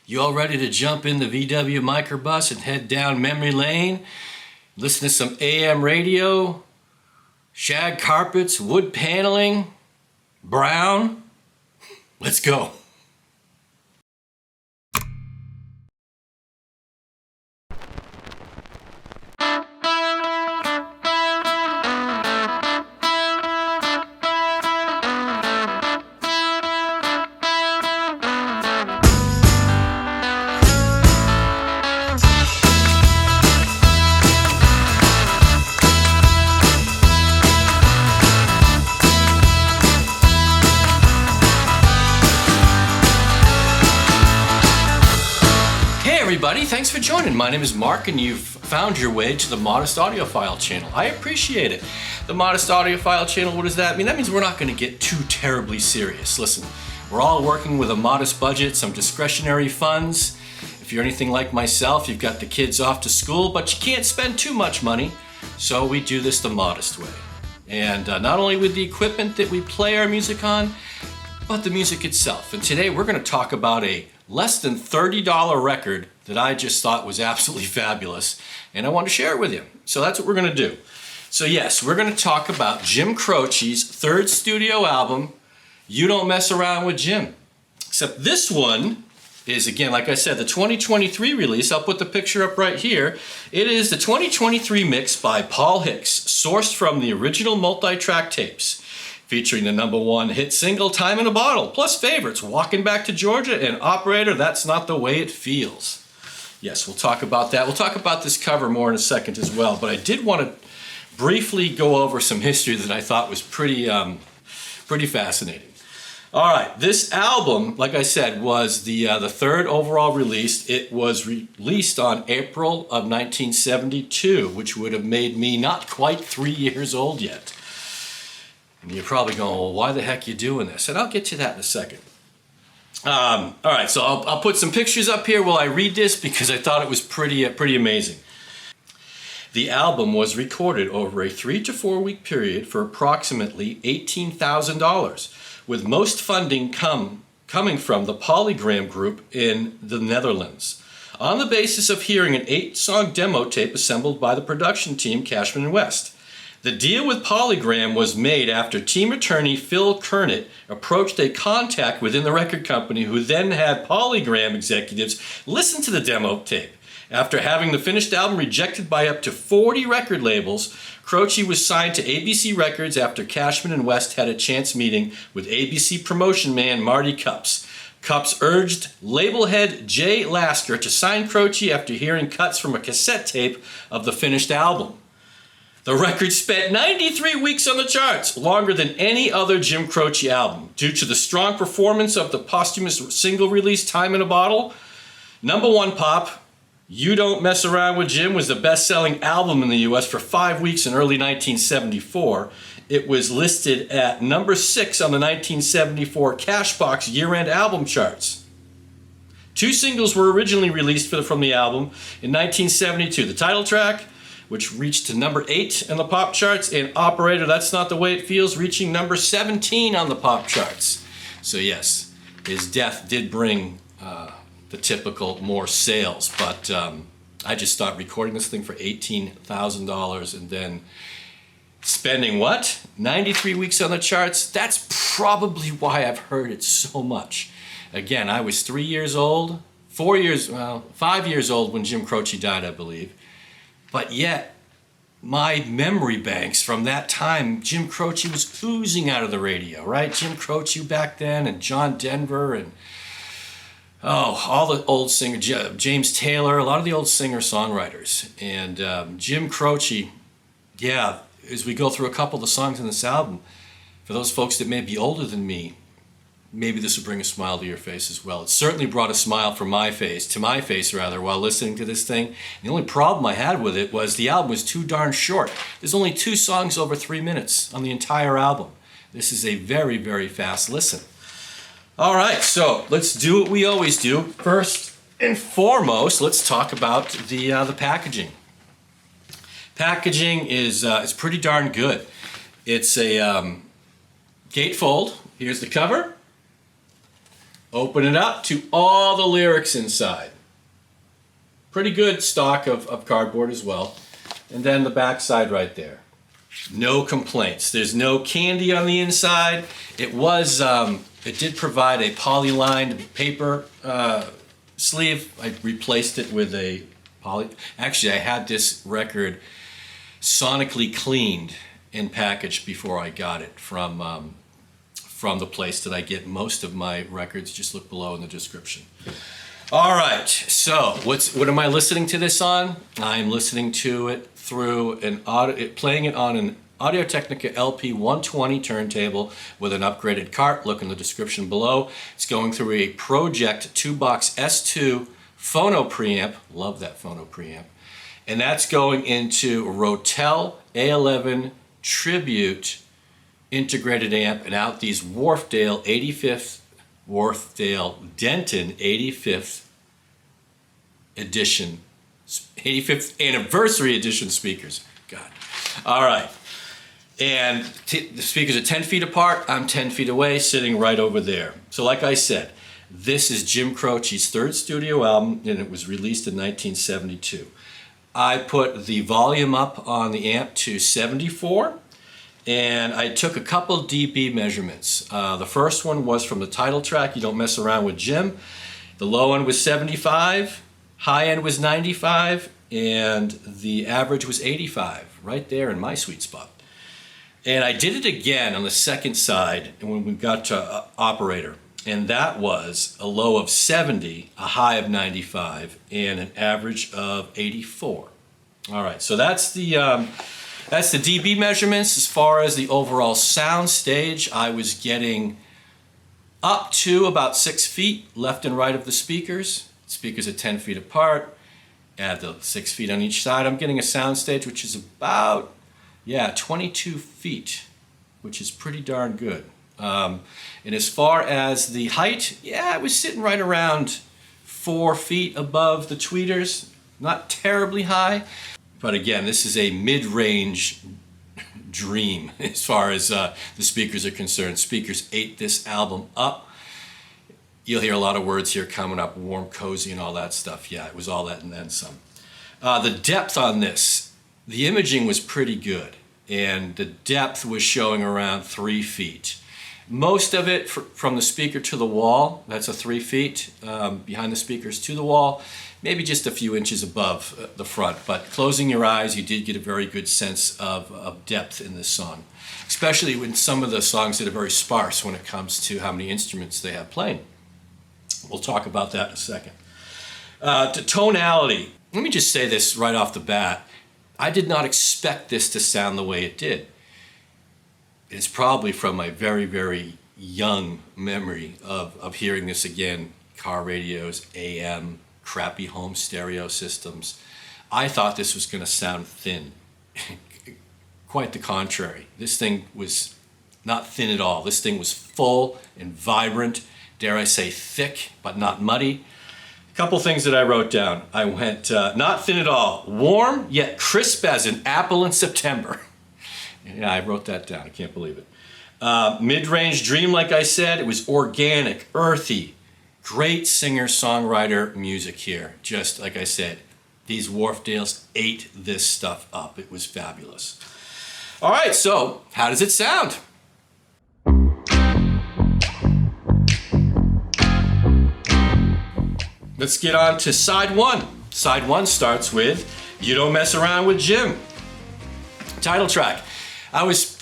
You all ready to jump in the VW microbus and head down memory lane? Listen to some AM radio, shag carpets, wood paneling, brown? Let's go. Everybody, thanks for joining. My name is Mark and you've found your way to the Modest Audiophile channel. I appreciate it. The Modest Audiophile channel, what does that mean? That means we're not going to get too terribly serious. Listen, we're all working with a modest budget, some discretionary funds. If you're anything like myself, you've got the kids off to school, but you can't spend too much money, so we do this the modest way. And not only with the equipment that we play our music on, but the music itself. And today we're going to talk about a less than $30 record that I just thought was absolutely fabulous, and I want to share it with you. So that's what we're going to do. So yes, we're going to talk about Jim Croce's third studio album, You Don't Mess Around with Jim. Except this one is, again, like I said, the 2023 release. I'll put the picture up right here. It is the 2023 mix by Paul Hicks, sourced from the original multi-track tapes, featuring the #1 hit single, Time in a Bottle, plus favorites, Walking Back to Georgia, and Operator, That's Not the Way It Feels. Yes, we'll talk about that. We'll talk about this cover more in a second as well, but I did want to briefly go over some history that I thought was pretty fascinating. All right, this album, like I said, was the third overall release. It was released on April of 1972, which would have made me not quite 3 years old yet. And you're probably going, well, why the heck are you doing this? And I'll get to that in a second. All right, so I'll put some pictures up here while I read this because I thought it was pretty amazing. The album was recorded over a 3 to 4 week period for approximately $18,000, with most funding coming from the Polygram Group in the Netherlands, on the basis of hearing an 8-song demo tape assembled by the production team Cashman & West. The deal with Polygram was made after team attorney Phil Kernett approached a contact within the record company who then had Polygram executives listen to the demo tape. After having the finished album rejected by up to 40 record labels, Croce was signed to ABC Records after Cashman & West had a chance meeting with ABC promotion man Marty Cupps. Cupps urged label head Jay Lasker to sign Croce after hearing cuts from a cassette tape of the finished album. The record spent 93 weeks on the charts, longer than any other Jim Croce album. Due to the strong performance of the posthumous single release Time in a Bottle, #1 pop, You Don't Mess Around with Jim was the best-selling album in the US for 5 weeks in early 1974. It was listed at #6 on the 1974 Cashbox year-end album charts. 2 singles were originally released from the album in 1972. The title track, which reached to #8 in the pop charts, and Operator, That's Not the Way It Feels, reaching #17 on the pop charts. So yes, his death did bring the typical more sales, but I just thought recording this thing for $18,000 and then spending, 93 weeks on the charts, that's probably why I've heard it so much. Again, I was 3 years old, 5 years old when Jim Croce died, I believe. But yet, my memory banks from that time, Jim Croce was oozing out of the radio, right? Jim Croce back then, and John Denver, and all the old singers, James Taylor, a lot of the old singer-songwriters. And Jim Croce, yeah, as we go through a couple of the songs in this album, for those folks that may be older than me, maybe this will bring a smile to your face as well. It certainly brought a smile to my face while listening to this thing. The only problem I had with it was the album was too darn short. There's only 2 songs over 3 minutes on the entire album. This is a very, very fast listen. All right, so let's do what we always do. First and foremost, let's talk about the packaging. Packaging is pretty darn good. It's a gatefold. Here's the cover. Open it up to all the lyrics inside. Pretty good stock of cardboard as well. And then the back side right there. No complaints. There's no candy on the inside. It was, it did provide a poly-lined paper sleeve. I replaced it with a poly. Actually, I had this record sonically cleaned and packaged before I got it from the place that I get most of my records. Just look below in the description. All right, so what am I listening to this on? I'm listening to it through playing it on an Audio-Technica LP 120 turntable with an upgraded cart. Look in the description below. It's going through a Pro-Ject 2-box S2 Phono preamp. Love that Phono preamp. And that's going into Rotel A11 Tribute integrated amp, and out these Wharfedale Denton 85th edition, 85th anniversary edition speakers. God. All right. And the speakers are 10 feet apart. I'm 10 feet away, sitting right over there. So like I said, this is Jim Croce's third studio album, and it was released in 1972. I put the volume up on the amp to 74, and I took a couple dB measurements. The first one was from the title track, You Don't Mess Around with Jim. The low end was 75, high end was 95, and the average was 85, right there in my sweet spot. And I did it again on the second side, and when we got to operator, and that was a low of 70, a high of 95, and an average of 84. All right, so that's the dB measurements. As far as the overall sound stage, I was getting up to about 6 feet left and right of the speakers. Speakers are 10 feet apart. Add the 6 feet on each side. I'm getting a sound stage which is about 22 feet, which is pretty darn good. And as far as the height, I was sitting right around 4 feet above the tweeters. Not terribly high, but again, this is a mid-range dream as far as the speakers are concerned. Speakers ate this album up. You'll hear a lot of words here coming up, warm, cozy, and all that stuff. Yeah, it was all that and then some. The depth on this, the imaging was pretty good, and the depth was showing around 3 feet. Most of it from the speaker to the wall, that's a 3 feet, behind the speakers to the wall, maybe just a few inches above the front. But closing your eyes, you did get a very good sense of depth in this song, especially with some of the songs that are very sparse when it comes to how many instruments they have playing. We'll talk about that in a second. To tonality, let me just say this right off the bat. I did not expect this to sound the way it did. It's probably from my very, very young memory of hearing this again. Car radios, AM, crappy home stereo systems. I thought this was going to sound thin. Quite the contrary. This thing was not thin at all. This thing was full and vibrant, dare I say thick, but not muddy. A couple things that I wrote down. I went, not thin at all, warm yet crisp as an apple in September. Yeah, I wrote that down. I can't believe it. Mid-range dream, like I said, it was organic, earthy, great singer-songwriter music here. Just like I said, these Wharfedales ate this stuff up. It was fabulous. All right, so how does it sound? Let's get on to side one. Side one starts with You Don't Mess Around with Jim. Title track. I was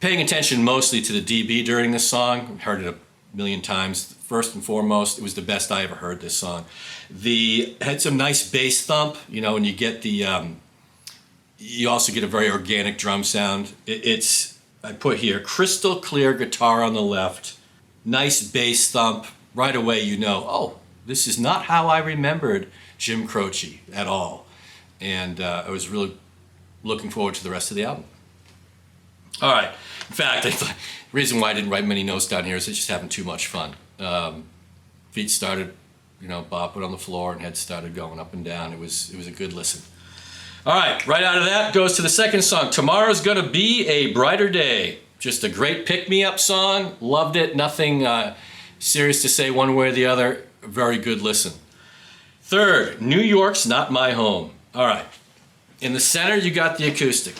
paying attention mostly to the dB during this song. Heard it a million times. First and foremost, it was the best I ever heard this song. Had some nice bass thump, you know, and you get the, you also get a very organic drum sound. I put here, crystal clear guitar on the left, nice bass thump. Right away you know, oh, this is not how I remembered Jim Croce at all. And I was really looking forward to the rest of the album. All right. In fact, the reason why I didn't write many notes down here is just having too much fun. Feet started, you know, bopping on the floor, and head started going up and down. It was a good listen. All right, right out of that goes to the second song. Tomorrow's Gonna Be a Brighter Day. Just a great pick-me-up song. Loved it. Nothing Serious to say one way or the other, very good listen. Third, New York's Not My Home. All right. In the center, you got the acoustic.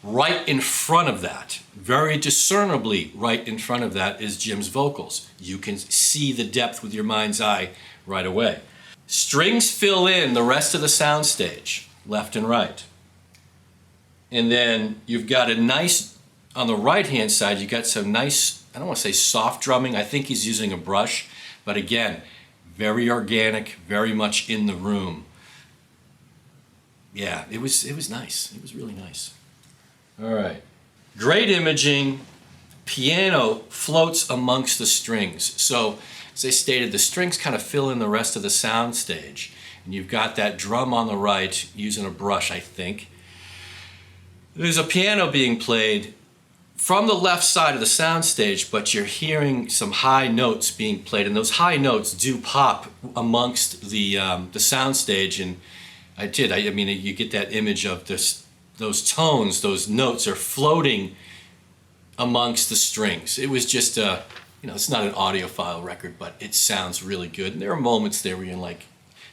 Right in front of that, very discernibly right in front of that, is Jim's vocals. You can see the depth with your mind's eye right away. Strings fill in the rest of the soundstage, left and right. And then you've got a nice, on the right-hand side, you got some nice, I don't want to say soft drumming. I think he's using a brush, but again, very organic, very much in the room. Yeah, it was nice. It was really nice. All right. Great imaging. Piano floats amongst the strings. So, as I stated, the strings kind of fill in the rest of the sound stage. And you've got that drum on the right using a brush, I think. There's a piano being played from the left side of the sound stage, but you're hearing some high notes being played, and those high notes do pop amongst the sound stage. And I mean, you get that image of those tones, those notes are floating amongst the strings. It was just it's not an audiophile record, but it sounds really good. And there are moments there where you're like,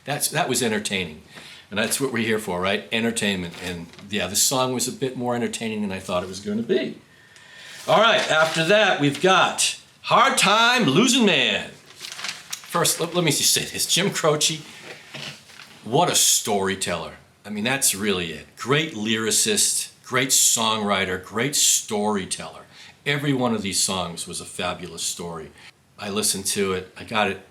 that was entertaining. And that's what we're here for, right? Entertainment. And yeah, the song was a bit more entertaining than I thought it was going to be. All right, after that, we've got Hard Time Losing Man. First, let me just say this. Jim Croce, what a storyteller. I mean, that's really it. Great lyricist, great songwriter, great storyteller. Every one of these songs was a fabulous story. I listened to it. I got it,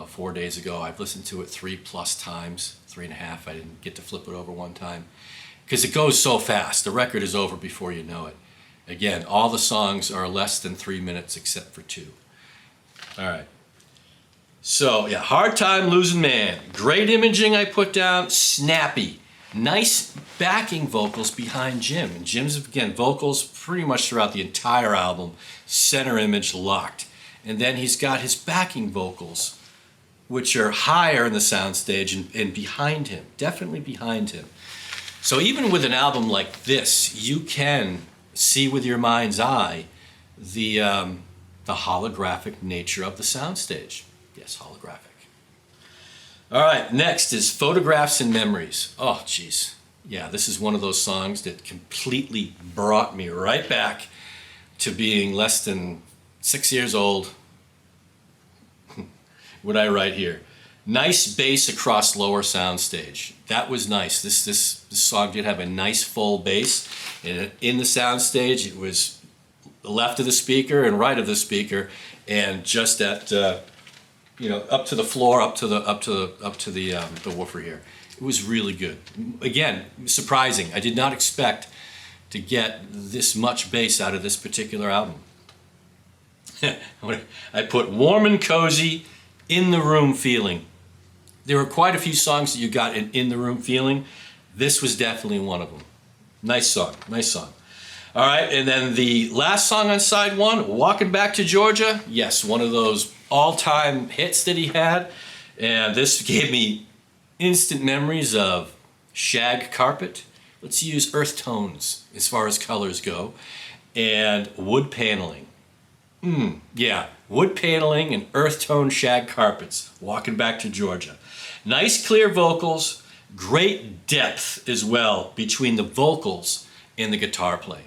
4 days ago. I've listened to it 3+ times, 3.5. I didn't get to flip it over one time because it goes so fast. The record is over before you know it. Again, all the songs are less than 3 minutes except for 2. All right. So, yeah, Hard Time Losing Man. Great imaging I put down. Snappy. Nice backing vocals behind Jim. And Jim's, again, vocals pretty much throughout the entire album. Center image locked. And then he's got his backing vocals, which are higher in the soundstage and behind him. Definitely behind him. So even with an album like this, you can see with your mind's eye the holographic nature of the soundstage. Yes, holographic. All right, next is Photographs and Memories. Oh, geez. Yeah, this is one of those songs that completely brought me right back to being less than 6 years old. What I write here. Nice bass across lower soundstage. That was nice. This song did have a nice full bass. And in the soundstage, it was left of the speaker and right of the speaker, and just at up to the floor, up to the woofer here. It was really good. Again, surprising. I did not expect to get this much bass out of this particular album. I put warm and cozy, in the room feeling. There were quite a few songs that you got in the room feeling. This was definitely one of them. Nice song, nice song. All right, and then the last song on side one, Walking Back to Georgia. Yes, one of those all-time hits that he had. And this gave me instant memories of shag carpet. Let's use earth tones as far as colors go. And wood paneling. Yeah, wood paneling and earth tone shag carpets. Walking Back to Georgia. Nice clear vocals. Great depth as well between the vocals and the guitar playing.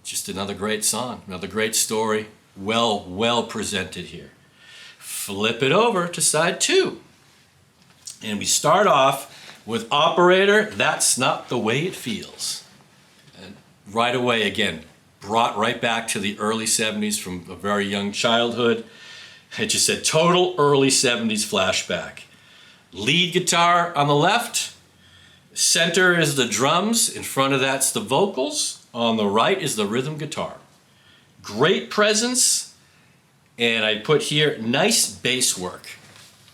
Just another great song, another great story. Well presented here. Flip it over to side two. And we start off with Operator, That's Not the Way It Feels. And right away, again, brought right back to the early 70s from a very young childhood. It just said total early 70s flashback. Lead guitar on the left. Center is the drums. In front of that's the vocals. On the right is the rhythm guitar. Great presence. And I put here nice bass work.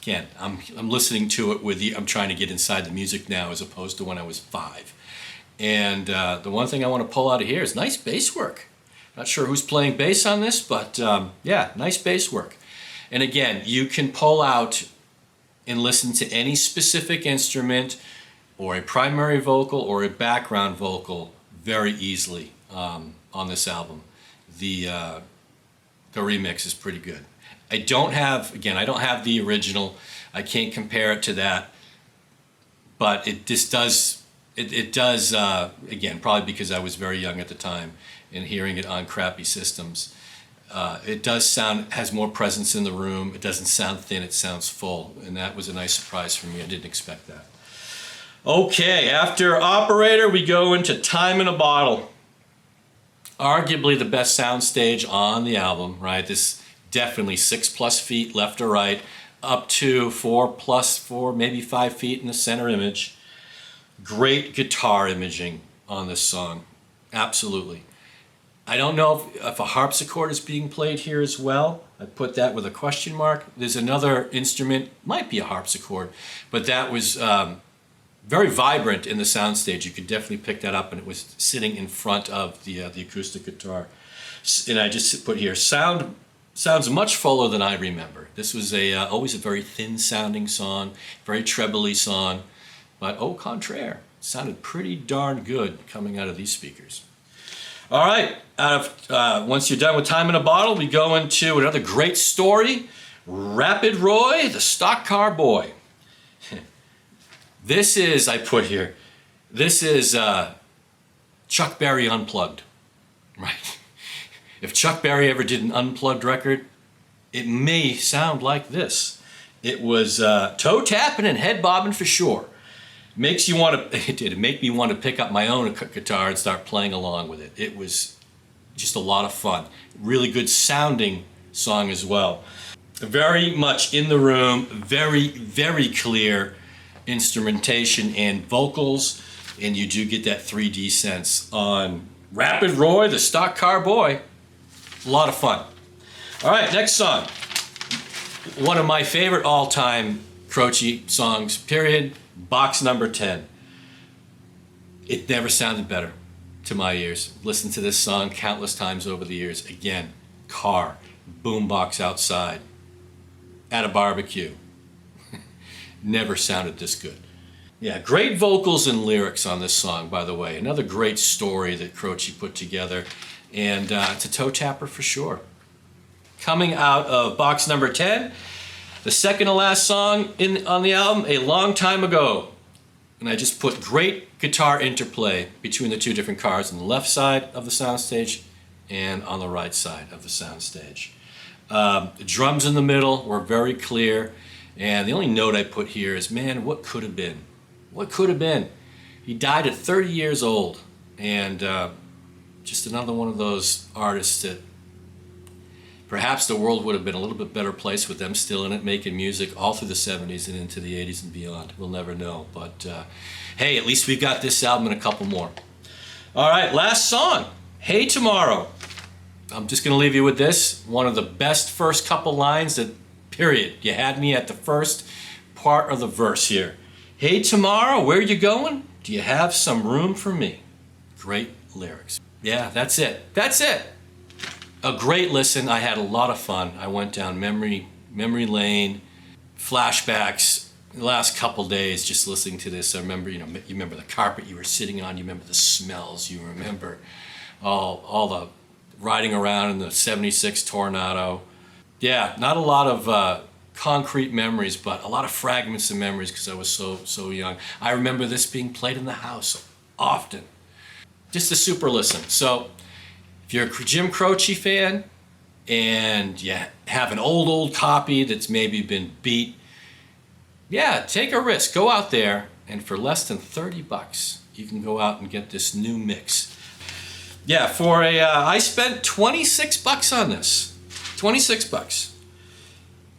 Again, I'm listening to it with you. I'm trying to get inside the music now as opposed to when I was 5. And the one thing I want to pull out of here is nice bass work. Not sure who's playing bass on this, but yeah, nice bass work. And again, you can pull out and listen to any specific instrument or a primary vocal or a background vocal very easily on this album. The the remix is pretty good. I don't have the original. I can't compare it to that. But it just does, again, probably because I was very young at the time and hearing it on crappy systems. It does sound, has more presence in the room. It doesn't sound thin, it sounds full. And that was a nice surprise for me. I didn't expect that. Okay, after Operator, we go into Time in a Bottle. Arguably the best soundstage on the album, right? This definitely 6+ feet left or right, up to 4+4, maybe 5 feet in the center image. Great guitar imaging on this song, absolutely. I don't know if a harpsichord is being played here as well. I put that with a question mark. There's another instrument, might be a harpsichord, but that was very vibrant in the soundstage. You could definitely pick that up, and it was sitting in front of the acoustic guitar. And I just put here, sounds much fuller than I remember. This was always a very thin sounding song, very trebly song, but au contraire, it sounded pretty darn good coming out of these speakers. All right, once you're done with Time in a Bottle, we go into another great story, Rapid Roy, the Stock Car Boy. This is, I put here, this is Chuck Berry unplugged, right? If Chuck Berry ever did an unplugged record, it may sound like this. It was toe tapping and head bobbing for sure. Makes you want to, it did, it made me want to pick up my own guitar and start playing along with it. It was just a lot of fun. Really good sounding song as well. Very much in the room, very, very clear instrumentation and vocals, and you do get that 3D sense on Rapid Roy, the Stock Car Boy. A lot of fun. All right, next song. One of my favorite all-time Croce songs, period, Box Number 10. It never sounded better to my ears. Listened to this song countless times over the years. Again, car, boombox outside, at a barbecue. Never sounded this good. Yeah, great vocals and lyrics on this song, by the way. Another great story that Croce put together. And it's a toe tapper for sure. Coming out of Box Number 10, the second to last song on the album, A Long Time Ago. And I just put great guitar interplay between the two different cars on the left side of the soundstage and on the right side of the soundstage. The drums in the middle were very clear. And the only note I put here is, man, what could have been? What could have been? He died at 30 years old. And just another one of those artists that perhaps the world would have been a little bit better place with them still in it, making music all through the 70s and into the 80s and beyond. We'll never know. But hey, at least we've got this album and a couple more. All right, last song, Hey Tomorrow. I'm just going to leave you with this. One of the best first couple lines that, period. You had me at the first part of the verse here. Hey tomorrow, where you going? Do you have some room for me? Great lyrics. Yeah, that's it. That's it. A great listen. I had a lot of fun. I went down memory lane, flashbacks. The last couple days just listening to this, I remember, you remember the carpet you were sitting on, you remember the smells, you remember all the riding around in the 76 Tornado. Yeah, not a lot of concrete memories, but a lot of fragments of memories because I was so young. I remember this being played in the house often. Just a super listen. So if you're a Jim Croce fan and you have an old copy that's maybe been beat, yeah, take a risk. Go out there, and for less than $30, you can go out and get this new mix. Yeah, I spent $26 on this. $26.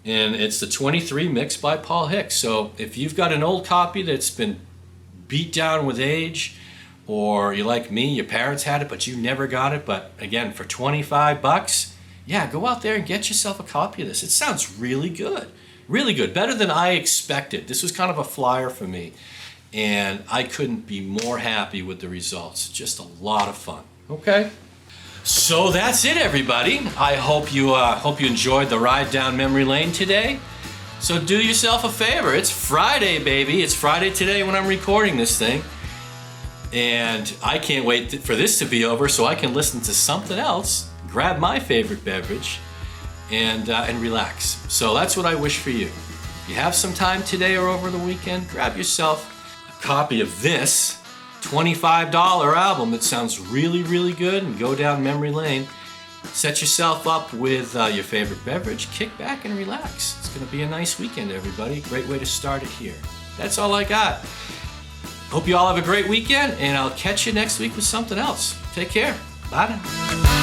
And it's the 23 mix by Paul Hicks. So if you've got an old copy that's been beat down with age, or you're like me, your parents had it, but you never got it, but again, for $25, yeah, go out there and get yourself a copy of this. It sounds really good. Really good. Better than I expected. This was kind of a flyer for me, and I couldn't be more happy with the results. Just a lot of fun. Okay? So that's it, everybody. I hope you enjoyed the ride down memory lane today. So do yourself a favor. It's Friday, baby. It's Friday today when I'm recording this thing. And I can't wait for this to be over so I can listen to something else, grab my favorite beverage, and relax. So that's what I wish for you. If you have some time today or over the weekend, grab yourself a copy of this $25 album that sounds really, really good, and go down memory lane. Set yourself up with your favorite beverage, kick back and relax. It's going to be a nice weekend, everybody. Great way to start it here. That's all I got. Hope you all have a great weekend, and I'll catch you next week with something else. Take care. Bye now.